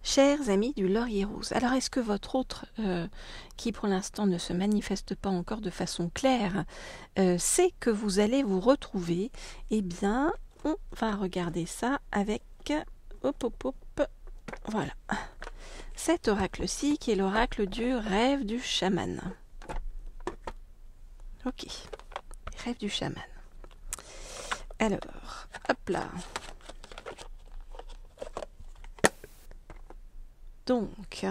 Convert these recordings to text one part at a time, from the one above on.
Chers amis du Laurier Rose, alors est-ce que votre autre, qui pour l'instant ne se manifeste pas encore de façon claire, sait que vous allez vous retrouver? Eh bien, on va regarder ça avec... Voilà. Cet oracle-ci qui est l'oracle du rêve du chaman. Ok, rêve du chaman. Alors, hop là. Donc,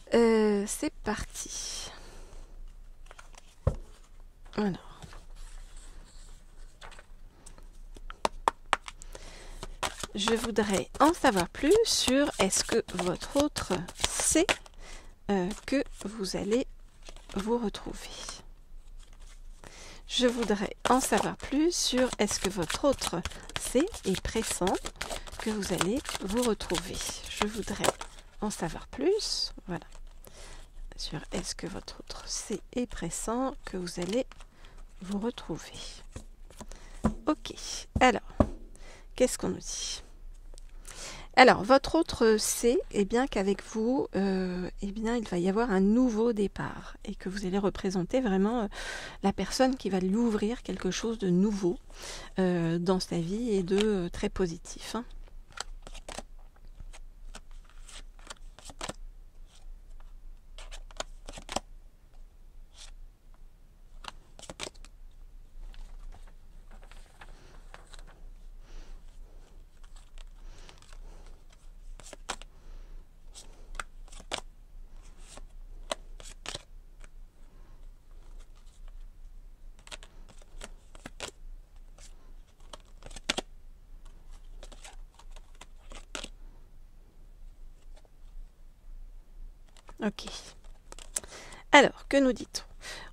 c'est parti. Alors, je voudrais en savoir plus sur est-ce que votre autre sait que vous allez vous retrouver. Je voudrais en savoir plus sur est-ce que votre autre sait et pressent que vous allez vous retrouver. Je voudrais en savoir plus, voilà, sur est-ce que votre autre sait et pressent que vous allez vous retrouver. Ok, alors, qu'est-ce qu'on nous dit? Alors, votre autre sait bien qu'avec vous, bien, il va y avoir un nouveau départ et que vous allez représenter vraiment la personne qui va lui ouvrir quelque chose de nouveau dans sa vie et de très positif. Ok. Alors, que nous dit-on?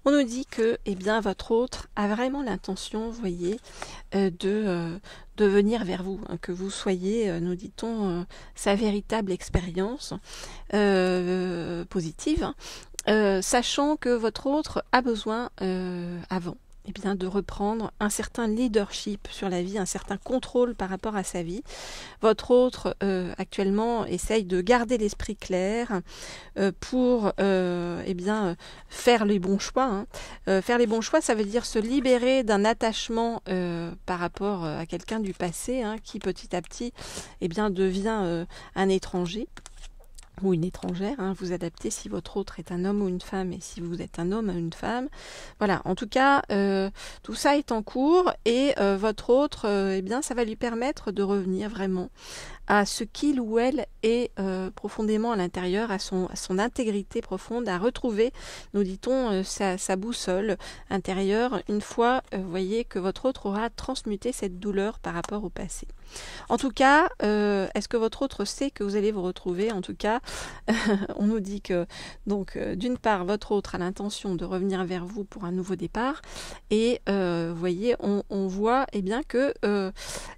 On nous dit que bien, votre autre a vraiment l'intention, vous voyez, de venir vers vous, hein, que vous soyez, nous dit-on, sa véritable expérience positive, sachant que votre autre a besoin avant bien, de reprendre un certain leadership sur la vie, un certain contrôle par rapport à sa vie. Votre autre actuellement essaye de garder l'esprit clair pour bien, faire les bons choix. Faire les bons choix, ça veut dire se libérer d'un attachement par rapport à quelqu'un du passé qui petit à petit bien, devient un étranger ou une étrangère, vous adaptez si votre autre est un homme ou une femme et si vous êtes un homme ou une femme. Voilà, en tout cas, tout ça est en cours et votre autre, bien, ça va lui permettre de revenir vraiment à ce qu'il ou elle est profondément à l'intérieur, à son intégrité profonde, à retrouver, nous dit-on, sa boussole intérieure, une fois, vous voyez, que votre autre aura transmuté cette douleur par rapport au passé. En tout cas, est-ce que votre autre sait que vous allez vous retrouver? En tout cas, on nous dit que, donc, d'une part, votre autre a l'intention de revenir vers vous pour un nouveau départ, et vous voyez, on voit bien que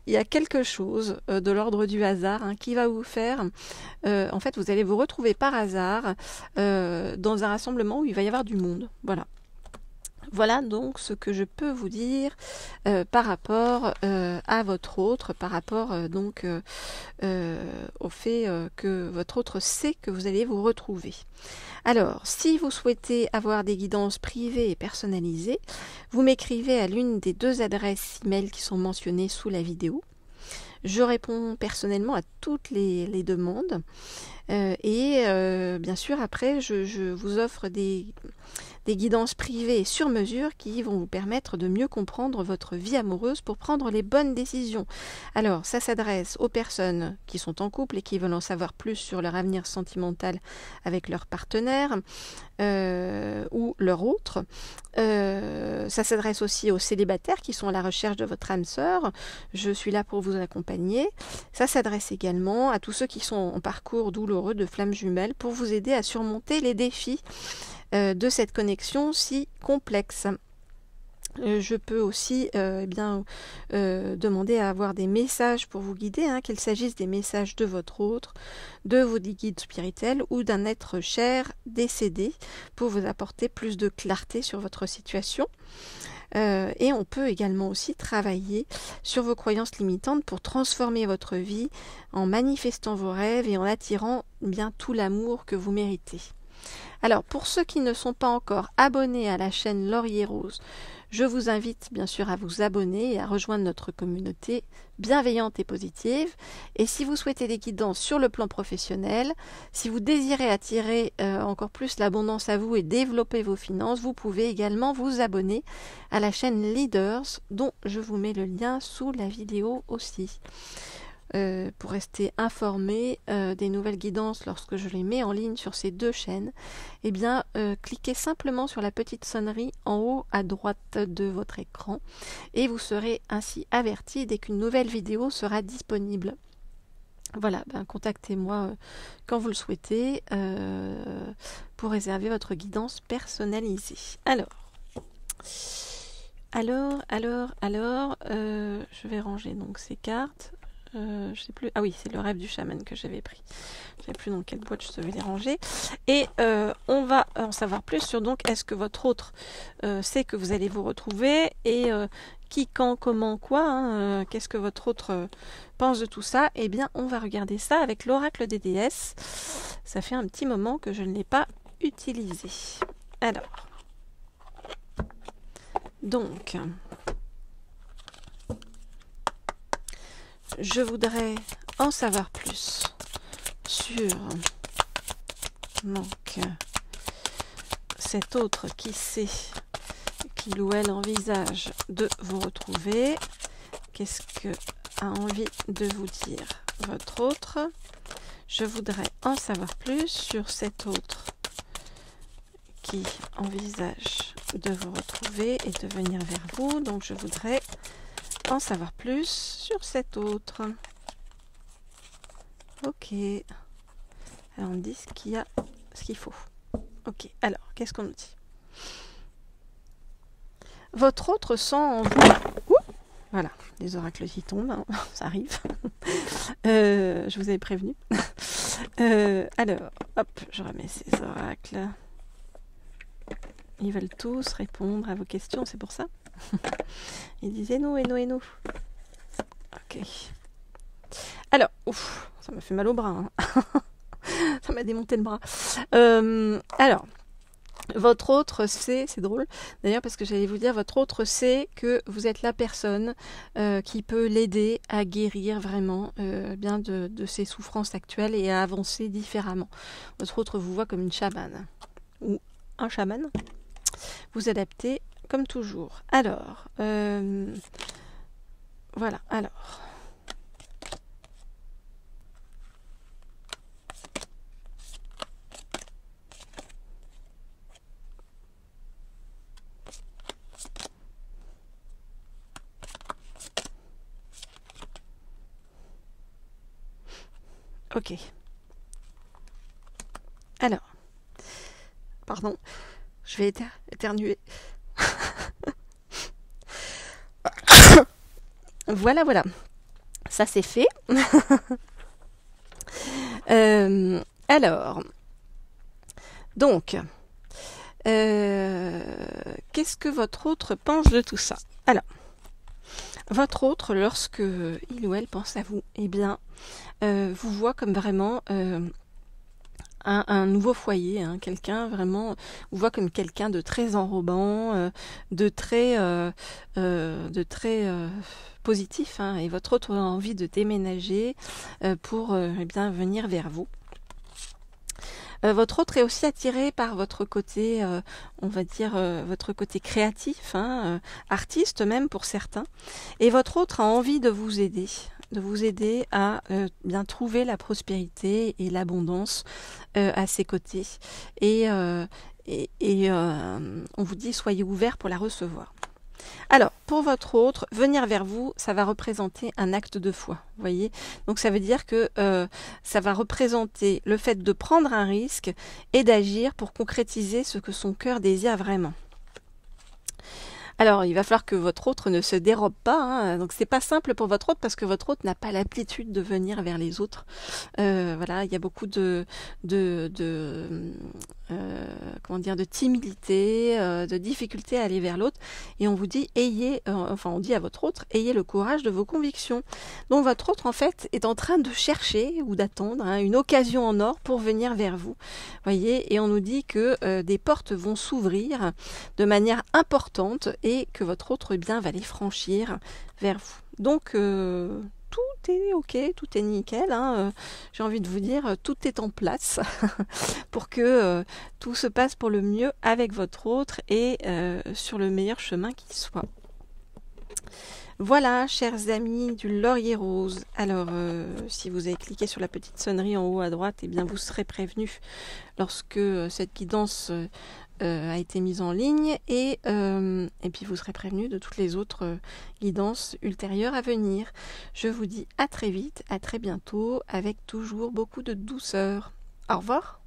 il y a quelque chose de l'ordre du hasard qui va vous faire, en fait, vous allez vous retrouver par hasard dans un rassemblement où il va y avoir du monde. Voilà. Voilà donc ce que je peux vous dire par rapport à votre autre, par rapport donc au fait que votre autre sait que vous allez vous retrouver. Alors, si vous souhaitez avoir des guidances privées et personnalisées, vous m'écrivez à l'une des 2 adresses email qui sont mentionnées sous la vidéo. Je réponds personnellement à toutes les demandes et bien sûr après je vous offre des guidances privées et sur mesure qui vont vous permettre de mieux comprendre votre vie amoureuse pour prendre les bonnes décisions. Alors, ça s'adresse aux personnes qui sont en couple et qui veulent en savoir plus sur leur avenir sentimental avec leur partenaire ou leur autre. Ça s'adresse aussi aux célibataires qui sont à la recherche de votre âme sœur. Je suis là pour vous accompagner. Ça s'adresse également à tous ceux qui sont en parcours douloureux de flammes jumelles pour vous aider à surmonter les défis de cette connexion si complexe. Je peux aussi demander à avoir des messages pour vous guider, qu'il s'agisse des messages de votre autre, de vos guides spirituels ou d'un être cher décédé pour vous apporter plus de clarté sur votre situation. Et on peut également aussi travailler sur vos croyances limitantes pour transformer votre vie en manifestant vos rêves et en attirant bien tout l'amour que vous méritez. Alors, pour ceux qui ne sont pas encore abonnés à la chaîne Laurier Rose, je vous invite bien sûr à vous abonner et à rejoindre notre communauté bienveillante et positive. Et si vous souhaitez des guidances sur le plan professionnel, si vous désirez attirer encore plus l'abondance à vous et développer vos finances, vous pouvez également vous abonner à la chaîne Leaders, dont je vous mets le lien sous la vidéo aussi. Pour rester informé des nouvelles guidances lorsque je les mets en ligne sur ces deux chaînes, cliquez simplement sur la petite sonnerie en haut à droite de votre écran et vous serez ainsi averti dès qu'une nouvelle vidéo sera disponible. Voilà, contactez-moi quand vous le souhaitez pour réserver votre guidance personnalisée. Je vais ranger donc ces cartes. Je sais plus. Ah oui, c'est le rêve du chaman que j'avais pris. Je ne sais plus dans quelle boîte je devais les ranger. Et on va en savoir plus sur donc est-ce que votre autre sait que vous allez vous retrouver et qui, quand, comment, quoi. Qu'est-ce que votre autre pense de tout ça? Eh bien, on va regarder ça avec l'oracle des déesses. Ça fait un petit moment que je ne l'ai pas utilisé. Alors, donc. Je voudrais en savoir plus sur donc cet autre qui sait qu'il ou elle envisage de vous retrouver. Qu'est-ce que a envie de vous dire votre autre? Je voudrais en savoir plus sur cet autre qui envisage de vous retrouver et de venir vers vous. Donc je voudrais en savoir plus sur cet autre. Ok. Alors on dit ce qu'il faut. Ok. Alors, qu'est-ce qu'on nous dit? Votre autre sent en vous. Voilà, les oracles qui tombent, ça arrive. Je vous avais prévenu. Alors, hop, je remets ces oracles. Ils veulent tous répondre à vos questions, c'est pour ça. Ils disaient nous et nous et nous. Ok. Alors, ouf, ça m'a fait mal au bras. Ça m'a démonté le bras. Alors, votre autre sait, c'est drôle d'ailleurs parce que j'allais vous dire, votre autre sait que vous êtes la personne qui peut l'aider à guérir vraiment bien de ses souffrances actuelles et à avancer différemment. Votre autre vous voit comme une chamane ou un chaman. Vous adaptez comme toujours. Alors, voilà, alors. Ok. Alors, pardon, je vais éternuer. Voilà. Ça c'est fait. Alors, donc, qu'est-ce que votre autre pense de tout ça? Alors, votre autre, lorsque il ou elle pense à vous, eh bien, vous voit comme vraiment un nouveau foyer, quelqu'un vraiment, vous voit comme quelqu'un de très enrobant, de très positif, et votre autre a envie de déménager pour venir vers vous. Votre autre est aussi attiré par votre côté, on va dire, votre côté créatif, artiste même pour certains. Et votre autre a envie de vous aider à bien trouver la prospérité et l'abondance à ses côtés. Et on vous dit, soyez ouverts pour la recevoir. Alors, pour votre autre, venir vers vous, ça va représenter un acte de foi, vous voyez. Donc ça veut dire que ça va représenter le fait de prendre un risque et d'agir pour concrétiser ce que son cœur désire vraiment. Alors, il va falloir que votre autre ne se dérobe pas, hein. Donc, c'est pas simple pour votre autre parce que votre autre n'a pas l'aptitude de venir vers les autres. Voilà, il y a beaucoup comment dire, de timidité, de difficulté à aller vers l'autre. Et on vous dit, on dit à votre autre, ayez le courage de vos convictions. Donc, votre autre, en fait, est en train de chercher ou d'attendre, hein, une occasion en or pour venir vers vous. Voyez, et on nous dit que des portes vont s'ouvrir de manière importante et que votre autre bien va les franchir vers vous. Donc, tout est ok, tout est nickel, hein. J'ai envie de vous dire, tout est en place pour que tout se passe pour le mieux avec votre autre et sur le meilleur chemin qui soit. Voilà, chers amis du Laurier Rose. Alors, si vous avez cliqué sur la petite sonnerie en haut à droite, eh bien vous serez prévenu lorsque cette guidance a été mise en ligne et puis vous serez prévenu de toutes les autres guidances ultérieures à venir. Je vous dis à très vite, à très bientôt, avec toujours beaucoup de douceur. Au revoir.